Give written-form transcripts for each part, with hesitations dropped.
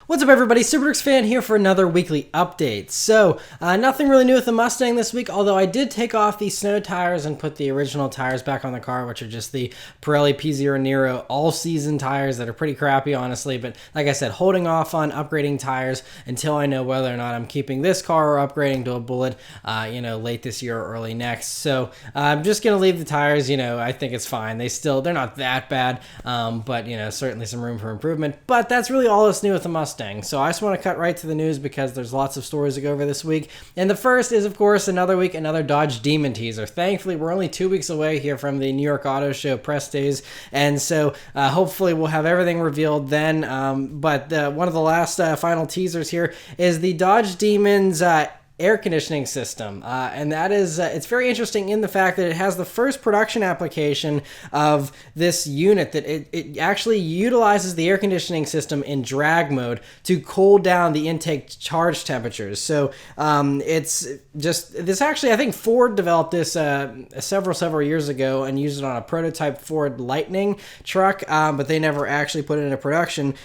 What's up, everybody? Superducks fan here for another weekly update. So, nothing really new with the Mustang this week, although I did take off the snow tires and put the original tires back on the car, which are just the Pirelli P0 Nero all-season tires that are pretty crappy, honestly. But like I said, holding off on upgrading tires until I know whether or not I'm keeping this car or upgrading to a Bullet, late this year or early next. So, I'm just going to leave the tires. I think it's fine. They're not that bad, but, certainly some room for improvement. But that's really all that's new with the Mustang. So I just want to cut right to the news because there's lots of stories to go over this week. And the first is, of course, another Dodge Demon teaser. Thankfully, we're only 2 weeks away here from the New York Auto Show press days. And so hopefully we'll have everything revealed then. But one of the last final teasers here is the Dodge Demon's air conditioning system, and that is it's very interesting in the fact that it has the first production application of this unit that it actually utilizes the air conditioning system in drag mode to cool down the intake charge temperatures. So it's just this actually, I think Ford developed this several years ago and used it on a prototype Ford Lightning truck, but they never actually put it into production.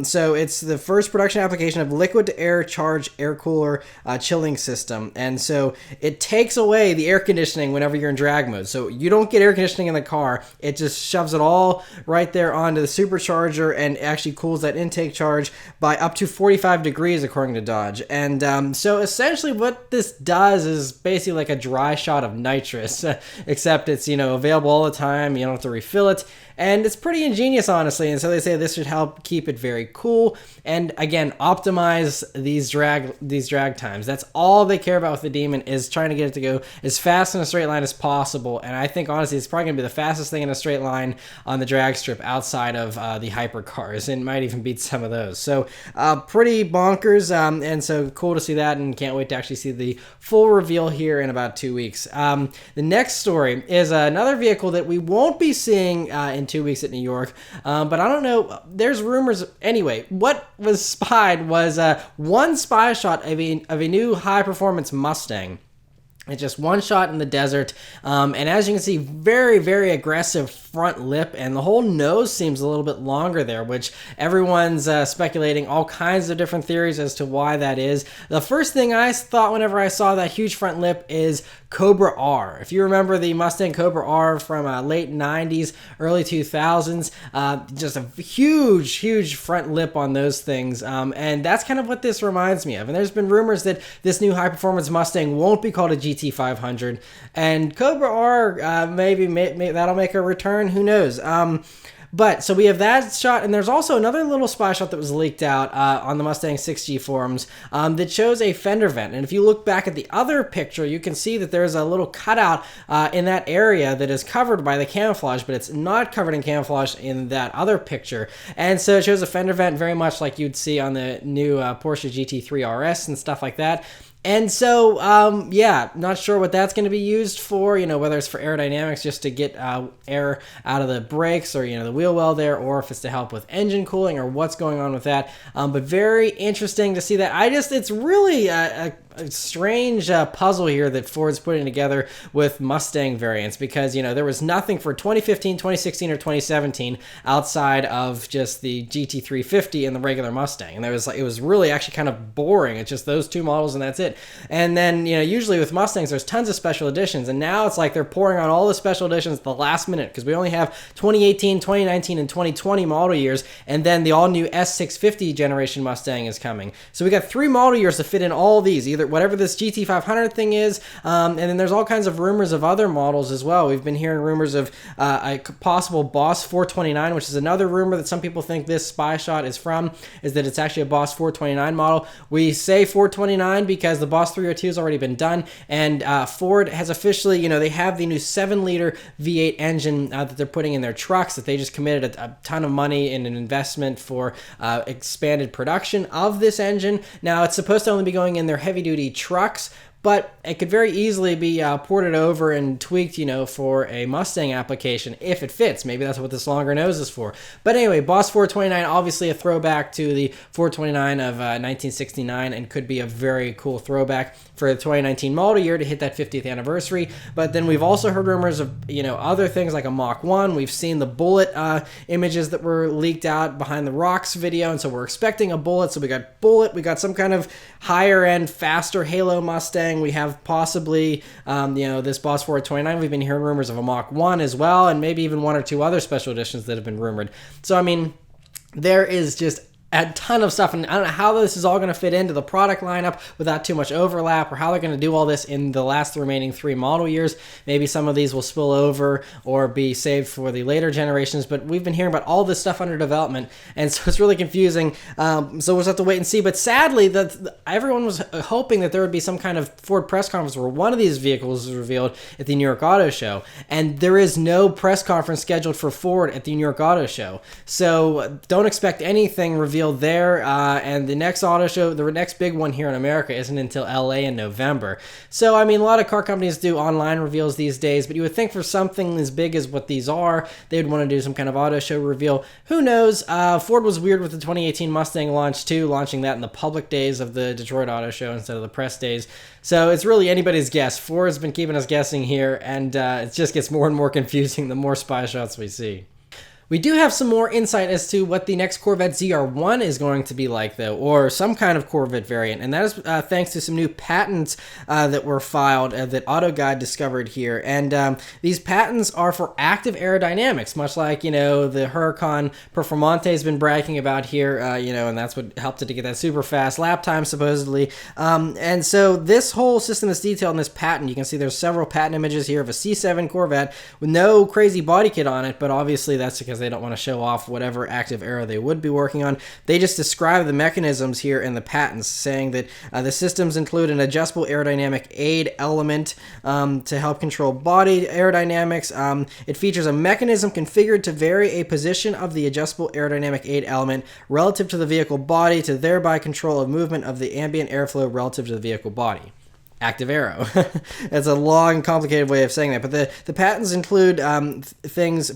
So it's the first production application of liquid to air charge air cooler chilling system, and so it takes away the air conditioning whenever you're in drag mode. So you don't get air conditioning in the car, it just shoves it all right there onto the supercharger and actually cools that intake charge by up to 45 degrees according to Dodge. And so essentially what this does is basically like a dry shot of nitrous, except it's available all the time, you don't have to refill it, and it's pretty ingenious, honestly. And so they say this should help keep it very cool and, again, optimize these drag times. That's all they care about with the Demon, is trying to get it to go as fast in a straight line as possible. And I think, honestly, it's probably going to be the fastest thing in a straight line on the drag strip outside of the hypercars. It might even beat some of those. So pretty bonkers, and so cool to see that, and can't wait to actually see the full reveal here in about 2 weeks. The next story is another vehicle that we won't be seeing in 2 weeks at New York, but I don't know, there's rumors. Anyway, what was spied was one spy shot of a new high-performance Mustang. It's just one shot in the desert, and as you can see, very, very aggressive front lip, and the whole nose seems a little bit longer there, which everyone's speculating all kinds of different theories as to why that is. The first thing I thought whenever I saw that huge front lip is Cobra R. If you remember the Mustang Cobra R from late 90s, early 2000s, just a huge front lip on those things, and that's kind of what this reminds me of. And there's been rumors that this new high-performance Mustang won't be called a GT500, and Cobra R, maybe that'll make a return, who knows. But so we have that shot, and there's also another little spy shot that was leaked out on the Mustang 6G forums that shows a fender vent. And if you look back at the other picture, you can see that there's a little cutout in that area that is covered by the camouflage, but it's not covered in camouflage in that other picture. And so it shows a fender vent very much like you'd see on the new Porsche GT3 RS and stuff like that. And so, not sure what that's going to be used for, whether it's for aerodynamics, just to get air out of the brakes or, the wheel well there, or if it's to help with engine cooling or what's going on with that. But very interesting to see that. It's really a strange puzzle here that Ford's putting together with Mustang variants, because there was nothing for 2015, 2016, or 2017 outside of just the GT350 and the regular Mustang, and it was really actually kind of boring. It's just those two models and that's it. And then usually with Mustangs there's tons of special editions, and now it's like they're pouring on all the special editions at the last minute, because we only have 2018, 2019, and 2020 model years, and then the all new S650 generation Mustang is coming. So we got 3 model years to fit in all these, either whatever this GT500 thing is, and then there's all kinds of rumors of other models as well. We've been hearing rumors of a possible Boss 429, which is another rumor that some people think this spy shot is from, is that it's actually a Boss 429 model. We say 429 because the Boss 302 has already been done, and Ford has officially, they have the new 7-liter V8 engine that they're putting in their trucks, that they just committed a ton of money in an investment for expanded production of this engine. Now, it's supposed to only be going in their heavy-duty trucks, but it could very easily be ported over and tweaked, for a Mustang application if it fits. Maybe that's what this longer nose is for. But anyway, Boss 429, obviously a throwback to the 429 of 1969, and could be a very cool throwback for the 2019 model year to hit that 50th anniversary. But then we've also heard rumors of, other things like a Mach 1. We've seen the Bullet images that were leaked out behind the rocks video, and so we're expecting a Bullet. So we got Bullet, we got some kind of higher end, faster Halo Mustang. We have possibly, this Boss 429. We've been hearing rumors of a Mach 1 as well, and maybe even one or two other special editions that have been rumored. So, I mean, there is just a ton of stuff, and I don't know how this is all going to fit into the product lineup without too much overlap, or how they're going to do all this in the last remaining 3 model years. Maybe some of these will spill over or be saved for the later generations, but we've been hearing about all this stuff under development, and so it's really confusing. So we'll just have to wait and see. But sadly, everyone was hoping that there would be some kind of Ford press conference where one of these vehicles was revealed at the New York Auto Show, and there is no press conference scheduled for Ford at the New York Auto Show. So don't expect anything revealed there, and the next auto show, the next big one here in America, isn't until LA in November. So, I mean, a lot of car companies do online reveals these days, but you would think for something as big as what these are, they'd want to do some kind of auto show reveal. Who knows? Ford was weird with the 2018 Mustang launch too, launching that in the public days of the Detroit Auto Show instead of the press days. So it's really anybody's guess. Ford's been keeping us guessing here, and it just gets more and more confusing the more spy shots we see. We do have some more insight as to what the next Corvette ZR1 is going to be like, though, or some kind of Corvette variant, and that is thanks to some new patents that were filed that AutoGuide discovered here. And these patents are for active aerodynamics, much like, the Huracan Performante has been bragging about here, and that's what helped it to get that super fast lap time, supposedly. And so this whole system is detailed in this patent. You can see there's several patent images here of a C7 Corvette with no crazy body kit on it, but obviously that's because they don't want to show off whatever active aero they would be working on. They just describe the mechanisms here in the patents, saying that the systems include an adjustable aerodynamic aid element to help control body aerodynamics. It features a mechanism configured to vary a position of the adjustable aerodynamic aid element relative to the vehicle body to thereby control a movement of the ambient airflow relative to the vehicle body. Active aero. That's a long, complicated way of saying that. But the patents include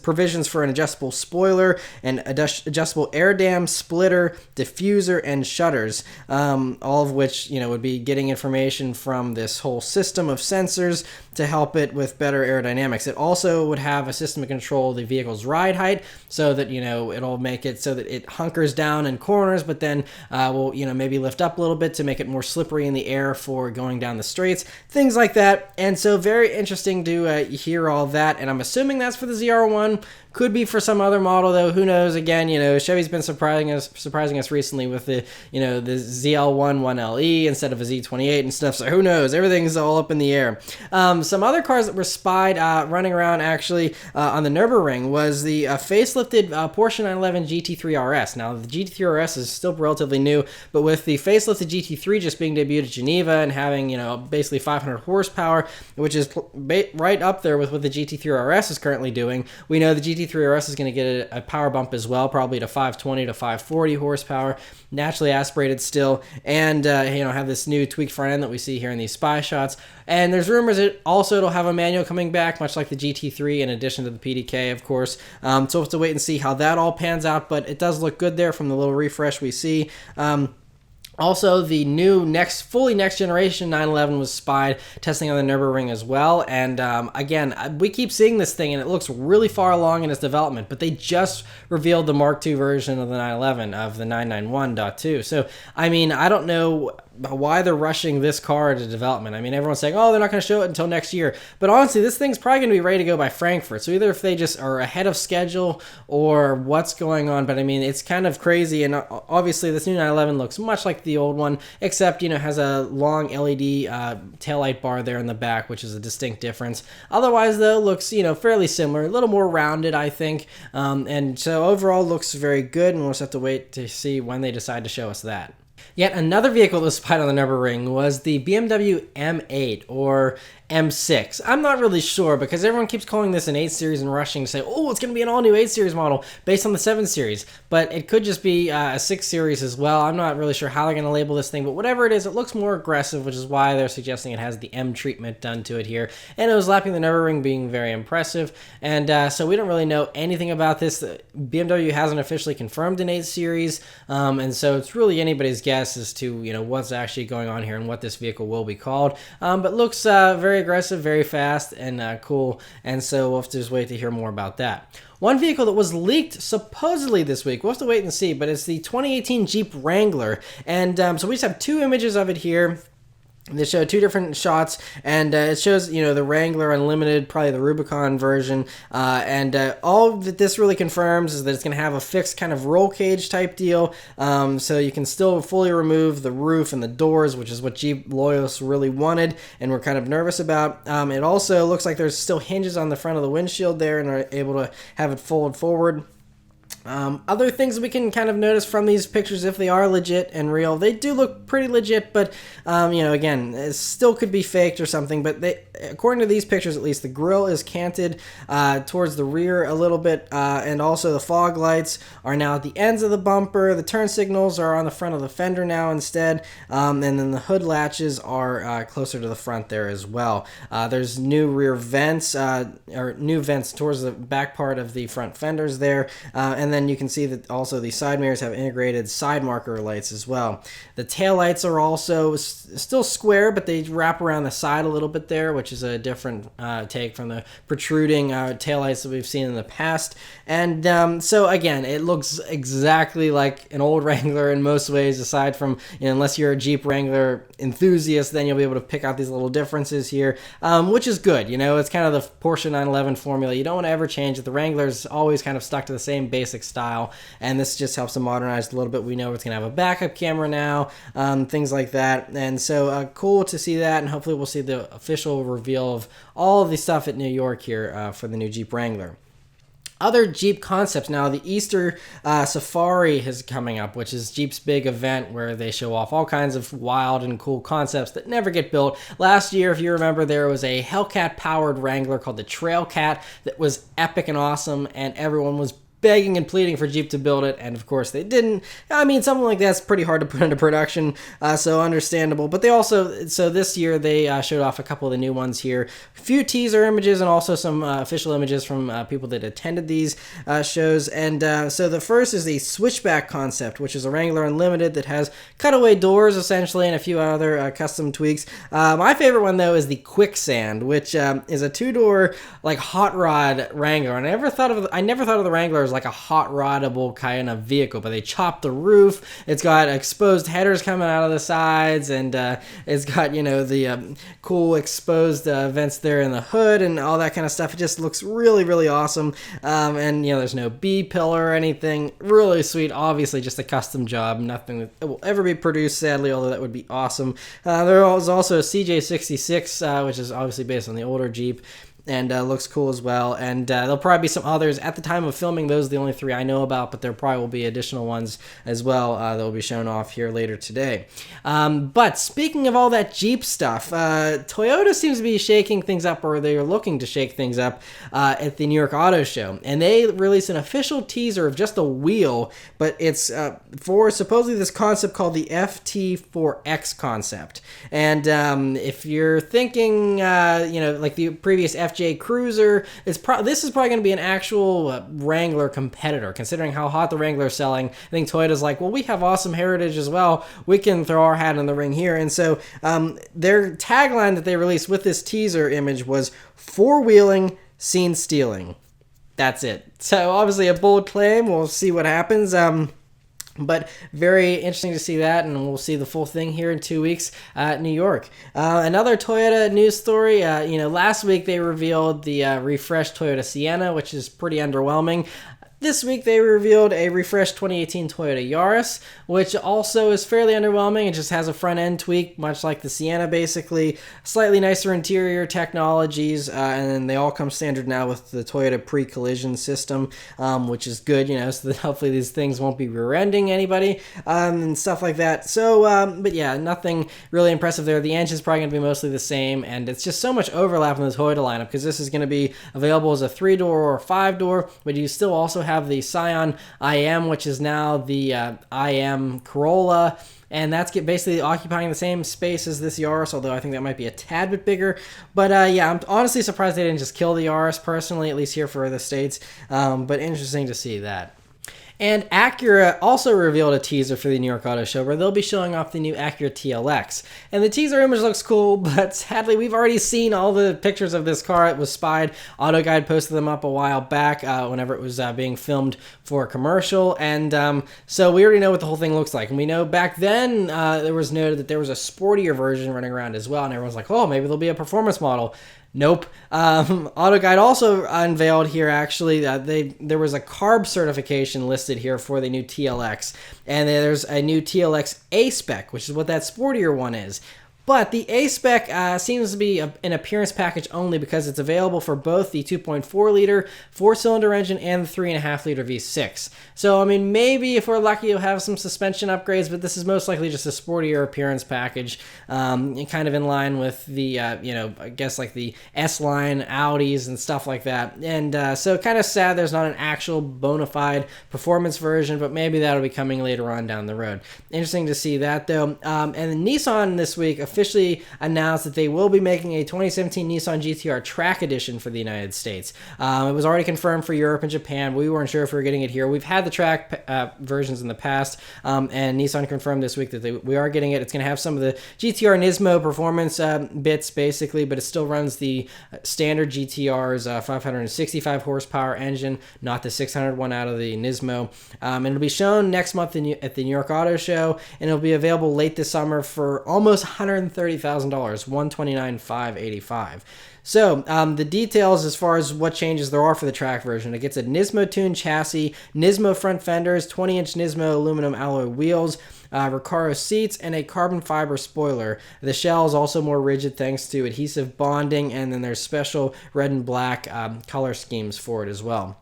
provisions for an adjustable spoiler, an adjustable air dam, splitter, diffuser, and shutters, all of which would be getting information from this whole system of sensors to help it with better aerodynamics. It also would have a system to control the vehicle's ride height, so that it'll make it so that it hunkers down in corners, but then will maybe lift up a little bit to make it more slippery in the air for going down the streets, things like that. And so very interesting to hear all that, and I'm assuming that's for the ZR1. Could be for some other model, though. Who knows? Again, Chevy's been surprising us recently with the the ZL1 1LE instead of a Z28 and stuff. So who knows? Everything's all up in the air. Some other cars that were spied running around actually on the Nürburgring was the facelifted Porsche 911 GT3 RS. Now the GT3 RS is still relatively new, but with the facelifted GT3 just being debuted at Geneva and having basically 500 horsepower, which is right up there with what the GT3 RS is currently doing, we know the GT3 RS is going to get a power bump as well, probably to 520 to 540 horsepower, naturally aspirated still, and have this new tweaked front end that we see here in these spy shots. And there's rumors that also it'll have a manual coming back, much like the GT3, in addition to the PDK, of course. So we'll have to wait and see how that all pans out, but it does look good there from the little refresh we see. Also, the new next generation 911 was spied, testing on the Nürburgring as well. And again, we keep seeing this thing, and it looks really far along in its development. But they just revealed the Mark II version of the 911 of the 991.2. So, I mean, I don't know why they're rushing this car into development. I mean, everyone's saying, oh, they're not going to show it until next year. But honestly, this thing's probably going to be ready to go by Frankfurt. So either if they just are ahead of schedule or what's going on. But I mean, it's kind of crazy. And obviously, this new 911 looks much like the old one, except, has a long LED taillight bar there in the back, which is a distinct difference. Otherwise, though, looks, fairly similar, a little more rounded, I think. And so overall, looks very good. And we'll just have to wait to see when they decide to show us that. Yet another vehicle that was spied on the Nürburgring was the BMW M8, or M6. I'm not really sure because everyone keeps calling this an 8 Series and rushing to say, oh, it's going to be an all-new 8 Series model based on the 7 Series. But it could just be a 6 Series as well. I'm not really sure how they're going to label this thing, but whatever it is, it looks more aggressive, which is why they're suggesting it has the M treatment done to it here. And it was lapping the Nürburgring, being very impressive. And so we don't really know anything about this. BMW hasn't officially confirmed an 8 Series, and so it's really anybody's guess as to what's actually going on here and what this vehicle will be called. But looks very aggressive, very fast, and cool, and so we'll have to just wait to hear more about that. One vehicle that was leaked supposedly this week, we'll have to wait and see, but it's the 2018 Jeep Wrangler, and so we just have two images of it here. They show two different shots, and it shows, the Wrangler Unlimited, probably the Rubicon version, and all that this really confirms is that it's going to have a fixed kind of roll cage type deal, so you can still fully remove the roof and the doors, which is what Jeep loyalists really wanted, and we're kind of nervous about. It also looks like there's still hinges on the front of the windshield there, and are able to have it fold forward. Other things we can kind of notice from these pictures, if they are legit and real, they do look pretty legit, but, again, it still could be faked or something, but according to these pictures at least, the grille is canted towards the rear a little bit, and also the fog lights are now at the ends of the bumper, the turn signals are on the front of the fender now instead, and then the hood latches are closer to the front there as well. There's new rear vents, or new vents towards the back part of the front fenders there, and then you can see that also the side mirrors have integrated side marker lights as well. The tail lights are also still square, but they wrap around the side a little bit there, which is a different take from the protruding tail lights that we've seen in the past. And so again, it looks exactly like an old Wrangler in most ways, aside from, unless you're a Jeep Wrangler enthusiast, then you'll be able to pick out these little differences here, which is good. It's kind of the Porsche 911 formula. You don't want to ever change it. The Wrangler's always kind of stuck to the same basic style, and this just helps them modernize a little bit. We know it's going to have a backup camera now, things like that, and so cool to see that, and hopefully we'll see the official reveal of all of the stuff at New York here for the new Jeep Wrangler. Other Jeep concepts now, the Easter Safari is coming up, which is Jeep's big event where they show off all kinds of wild and cool concepts that never get built. Last year, if you remember, there was a Hellcat-powered Wrangler called the Trailcat that was epic and awesome, and everyone was begging and pleading for Jeep to build it, and of course they didn't. I mean, something like that's pretty hard to put into production, so understandable. But they also, so this year they showed off a couple of the new ones here, a few teaser images, and also some official images from people that attended these shows. And so the first is the Switchback concept, which is a Wrangler Unlimited that has cutaway doors essentially and a few other custom tweaks. My favorite one though is the Quicksand, which is a two-door like hot rod Wrangler. And I never thought of the Wrangler as like a hot rodable kind of vehicle, but they chopped the roof. It's got exposed headers coming out of the sides, and it's got the cool exposed vents there in the hood and all that kind of stuff. It just looks really, really awesome. And there's no B pillar or anything. Really sweet. Obviously, just a custom job. Nothing that will ever be produced, sadly, although that would be awesome. There was also a CJ66, which is obviously based on the older Jeep, and looks cool as well. And there'll probably be some others. At the time of filming, those are the only three I know about, but there probably will be additional ones as well that will be shown off here later today. But speaking of all that Jeep stuff, Toyota seems to be shaking things up, or they're looking to shake things up at the New York Auto Show. And they released an official teaser of just a wheel, but it's for supposedly this concept called the FT4X concept. And if you're thinking, like the previous FJ Cruiser, this is probably going to be an actual Wrangler competitor, considering how hot the Wrangler is selling. I think Toyota's like, well, we have awesome heritage as well. We can throw our hat in the ring here. And so their tagline that they released with this teaser image was four-wheeling, scene stealing. That's it. So obviously a bold claim. We'll see what happens. But very interesting to see that, and we'll see the full thing here in 2 weeks at New York. Another Toyota news story, last week they revealed the refreshed Toyota Sienna, which is pretty underwhelming. This week they revealed a refreshed 2018 Toyota Yaris, which also is fairly underwhelming. It just has a front end tweak, much like the Sienna basically. Slightly nicer interior technologies, and then they all come standard now with the Toyota pre-collision system, which is good, so that hopefully these things won't be rear-ending anybody, and stuff like that. So, but yeah, nothing really impressive there. The engine's probably going to be mostly the same, and it's just so much overlap in the Toyota lineup, because this is going to be available as a 3-door or 5-door, but you still also have the Scion IM, which is now the IM Corolla, and that's basically occupying the same space as this Yaris, although I think that might be a tad bit bigger. But yeah, I'm honestly surprised they didn't just kill the Yaris personally, at least here for the States, but interesting to see that. And Acura also revealed a teaser for the New York Auto Show where they'll be showing off the new Acura TLX. And the teaser image looks cool, but sadly we've already seen all the pictures of this car. It was Spied. Auto Guide posted them up a while back whenever it was being filmed for a commercial. And so we already know what the whole thing looks like. And we know back then there was noted that there was a sportier version running around as well. And everyone's like, oh, maybe there'll be a performance model. Nope. Auto Guide also unveiled here, actually, there was a carb certification listed here for the new TLX, and there's a new TLX A-Spec, which is what that sportier one is. But the A-Spec seems to be an appearance package only, because it's available for both the 2.4-liter 4-cylinder engine and the 3.5-liter V6. So, I mean, maybe if we're lucky, you'll have some suspension upgrades, but this is most likely just a sportier appearance package, kind of in line with the, I guess like the S-Line Audis and stuff like that. And so kind of sad there's not an actual bona fide performance version, but maybe that'll be coming later on down the road. Interesting to see that, though. And Nissan this week officially announced that they will be making a 2017 Nissan GT-R Track Edition for the United States. It was already confirmed for Europe and Japan. We weren't sure if we were getting it here. We've had the track versions in the past, and Nissan confirmed this week that we are getting it. It's going to have some of the GT-R Nismo performance bits, basically, but it still runs the standard GT-R's 565 horsepower engine, not the 600 one out of the Nismo. And it'll be shown next month at the New York Auto Show, and it'll be available late this summer for almost $130,000, $129,585. So, the details as far as what changes there are for the track version: it gets a Nismo-tuned chassis, Nismo front fenders, 20-inch Nismo aluminum alloy wheels, Recaro seats, and a carbon fiber spoiler. The shell is also more rigid thanks to adhesive bonding, and then there's special red and black color schemes for it as well.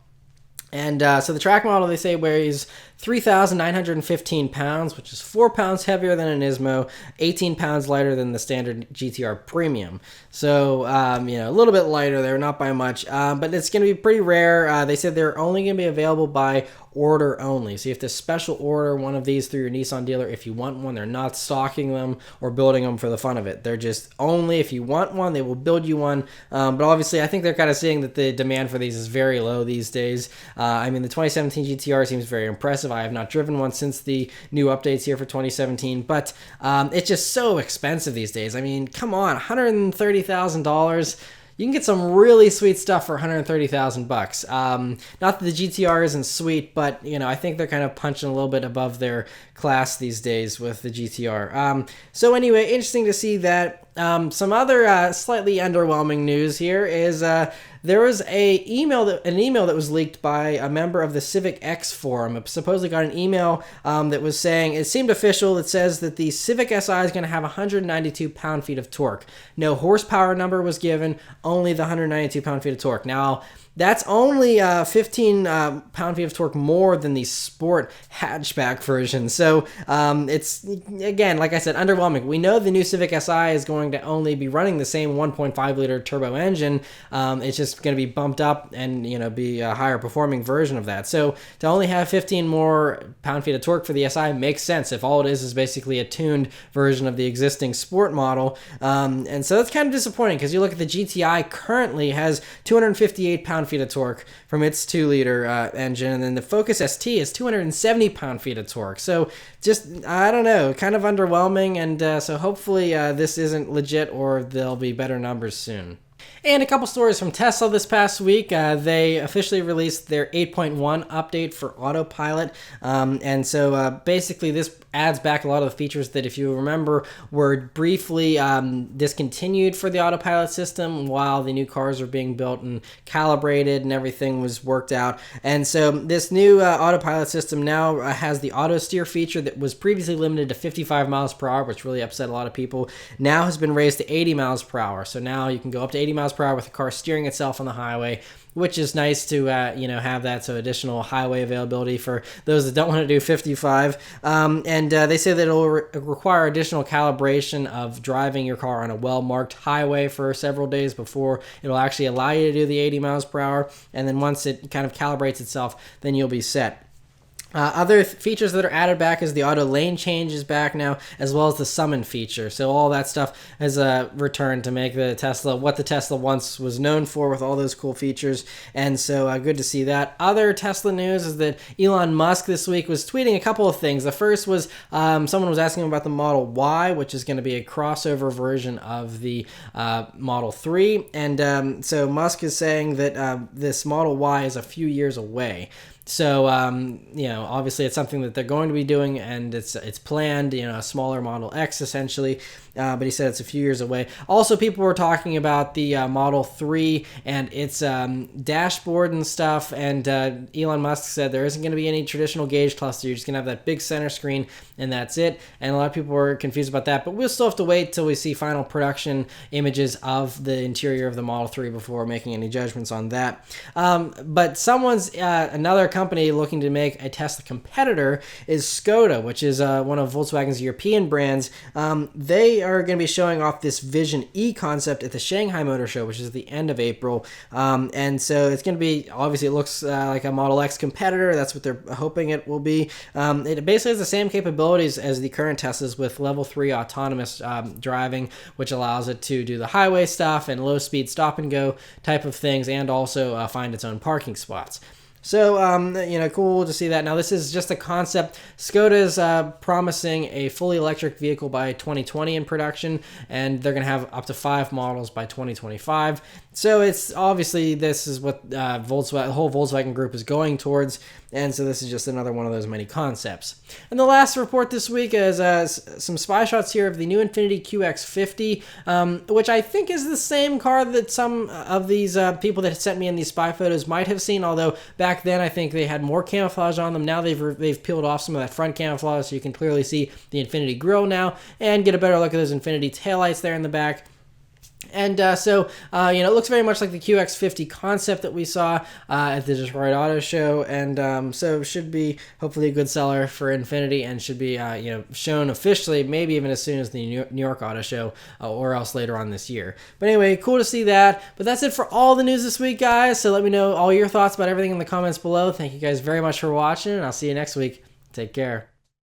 And so the track model, they say, weighs 3,915 pounds, which is 4 pounds heavier than a Nismo, 18 pounds lighter than the standard GT-R Premium. So, a little bit lighter there, not by much, but it's going to be pretty rare. They said they're only going to be available by order only. So you have to special order one of these through your Nissan dealer if you want one. They're not stocking them or building them for the fun of it. They're just only if you want one, they will build you one. But obviously, I think they're kind of seeing that the demand for these is very low these days. The 2017 GT-R seems very impressive. I have not driven one since the new updates here for 2017, but it's just so expensive these days. I mean, come on, $130,000. You can get some really sweet stuff for $130,000. Not that the GT-R isn't sweet, but I think they're kind of punching a little bit above their class these days with the GT-R. So anyway, interesting to see that. Some other slightly underwhelming news here is there was an email that was leaked by a member of the Civic X forum. It supposedly got an email that was saying, it seemed official, it says that the Civic Si is going to have 192 pound-feet of torque. No horsepower number was given, only the 192 pound-feet of torque. Now, that's only 15 pound-feet of torque more than the Sport hatchback version. So it's, again, like I said, underwhelming. We know the new Civic Si is going to only be running the same 1.5-liter turbo engine. It's just going to be bumped up and be a higher performing version of that. So to only have 15 more pound-feet of torque for the Si makes sense if all it is basically a tuned version of the existing Sport model. And so that's kind of disappointing, because you look at the GTI currently has 258 pound-feet of torque from its 2-liter engine, and then the Focus ST is 270 pound-feet of torque. So just, I don't know, kind of underwhelming, and so hopefully this isn't legit, or there'll be better numbers soon. And a couple stories from Tesla this past week. They officially released their 8.1 update for Autopilot. And so basically this adds back a lot of the features that, if you remember, were briefly discontinued for the Autopilot system while the new cars were being built and calibrated and everything was worked out. And so this new Autopilot system now has the auto steer feature that was previously limited to 55 miles per hour, which really upset a lot of people. Now has been raised to 80 miles per hour. So now you can go up to 80 miles per hour with the car steering itself on the highway, which is nice to have that, so additional highway availability for those that don't want to do 55. And they say that it'll require additional calibration of driving your car on a well-marked highway for several days before it'll actually allow you to do the 80 miles per hour. And then once it kind of calibrates itself, then you'll be set. Other features that are added back is the auto lane change is back now, as well as the summon feature. So all that stuff has returned to make the Tesla what the Tesla once was known for, with all those cool features. And so good to see that. Other Tesla news is that Elon Musk this week was tweeting a couple of things. The first was someone was asking him about the Model Y, which is going to be a crossover version of the Model 3. And so Musk is saying that this Model Y is a few years away. So, obviously it's something that they're going to be doing, and it's planned, a smaller Model X essentially, but he said it's a few years away. Also, people were talking about the Model 3 and its dashboard and stuff, and Elon Musk said there isn't going to be any traditional gauge cluster. You're just going to have that big center screen, and that's it. And a lot of people were confused about that, but we'll still have to wait till we see final production images of the interior of the Model 3 before making any judgments on that. But another company looking to make a Tesla competitor is Skoda, which is one of Volkswagen's European brands. They are going to be showing off this Vision E concept at the Shanghai Motor Show, which is the end of April. And so it's going to be, obviously it looks like a Model X competitor. That's what they're hoping it will be. It basically has the same capabilities as the current Teslas, with level 3 autonomous driving, which allows it to do the highway stuff and low speed stop and go type of things, and also find its own parking spots. So, cool to see that. Now, this is just a concept. Skoda is promising a fully electric vehicle by 2020 in production, and they're going to have up to 5 models by 2025. So, it's obviously, this is what the whole Volkswagen group is going towards, and so this is just another one of those many concepts. And the last report this week is some spy shots here of the new Infiniti QX50, which I think is the same car that some of these people that sent me in these spy photos might have seen, although back then I think they had more camouflage on them. Now they've peeled off some of that front camouflage, so you can clearly see the Infiniti grille now and get a better look at those Infiniti taillights there in the back. And it looks very much like the QX50 concept that we saw at the Detroit Auto Show, and so should be hopefully a good seller for Infiniti, and should be shown officially, maybe even as soon as the New York Auto Show, or else later on this year. But anyway, cool to see that. But that's it for all the news this week, guys. So let me know all your thoughts about everything in the comments below. Thank you guys very much for watching, and I'll see you next week. Take care.